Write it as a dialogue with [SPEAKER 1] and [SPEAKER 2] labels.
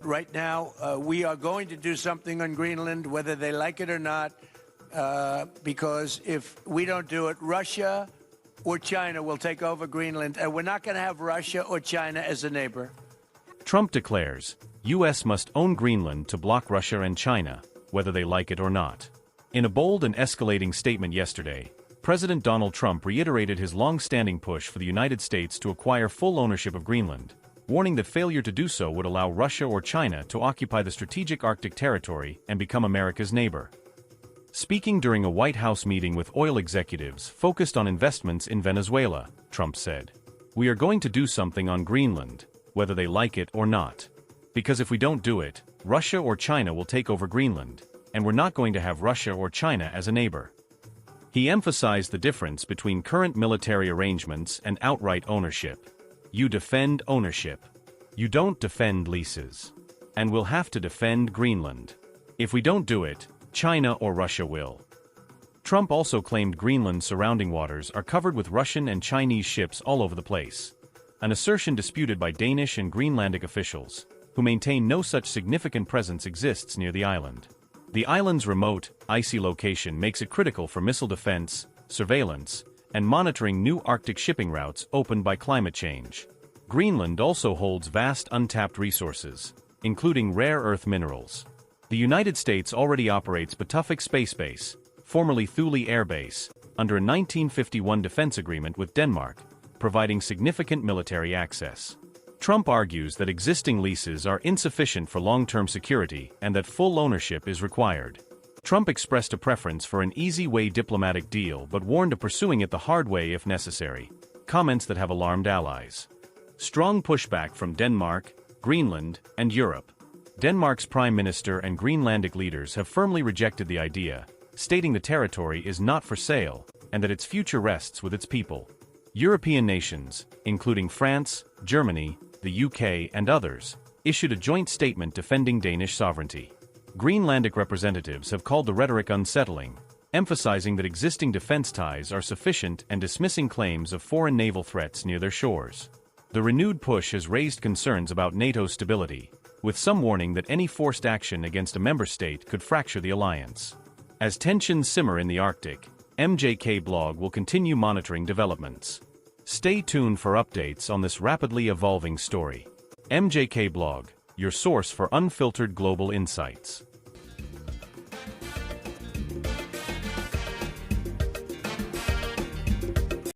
[SPEAKER 1] right now. We are going to do something on Greenland, whether they like it or not, because if we don't do it, Russia or China will take over Greenland, and we're not going to have Russia or China as a neighbor.
[SPEAKER 2] Trump declares, U.S. must own Greenland to block Russia and China, whether they like it or not. In a bold and escalating statement yesterday, President Donald Trump reiterated his long-standing push for the United States to acquire full ownership of Greenland, warning that failure to do so would allow Russia or China to occupy the strategic Arctic territory and become America's neighbor. Speaking during a White House meeting with oil executives focused on investments in Venezuela, Trump said, "We are going to do something on Greenland, whether they like it or not. Because if we don't do it, Russia or China will take over Greenland, and we're not going to have Russia or China as a neighbor." He emphasized the difference between current military arrangements and outright ownership. You defend ownership. You don't defend leases. And we'll have to defend Greenland. If we don't do it, China or Russia will. Trump also claimed Greenland's surrounding waters are covered with Russian and Chinese ships all over the place, an assertion disputed by Danish and Greenlandic officials, who maintain no such significant presence exists near the island. The island's remote, icy location makes it critical for missile defense, surveillance, and monitoring new Arctic shipping routes opened by climate change. Greenland also holds vast untapped resources, including rare earth minerals. The United States already operates Patuxent Space Base, formerly Thule Air Base, under a 1951 defense agreement with Denmark, providing significant military access. Trump argues that existing leases are insufficient for long-term security and that full ownership is required. Trump expressed a preference for an easy-way diplomatic deal but warned of pursuing it the hard way if necessary, comments that have alarmed allies. Strong pushback from Denmark, Greenland, and Europe. Denmark's prime minister and Greenlandic leaders have firmly rejected the idea, stating the territory is not for sale and that its future rests with its people. European nations, including France, Germany, the UK, and others, issued a joint statement defending Danish sovereignty. Greenlandic representatives have called the rhetoric unsettling, emphasizing that existing defense ties are sufficient and dismissing claims of foreign naval threats near their shores. The renewed push has raised concerns about NATO's stability, with some warning that any forced action against a member state could fracture the alliance. As tensions simmer in the Arctic, MJK Blog will continue monitoring developments. Stay tuned for updates on this rapidly evolving story. MJK Blog, your source for unfiltered global insights.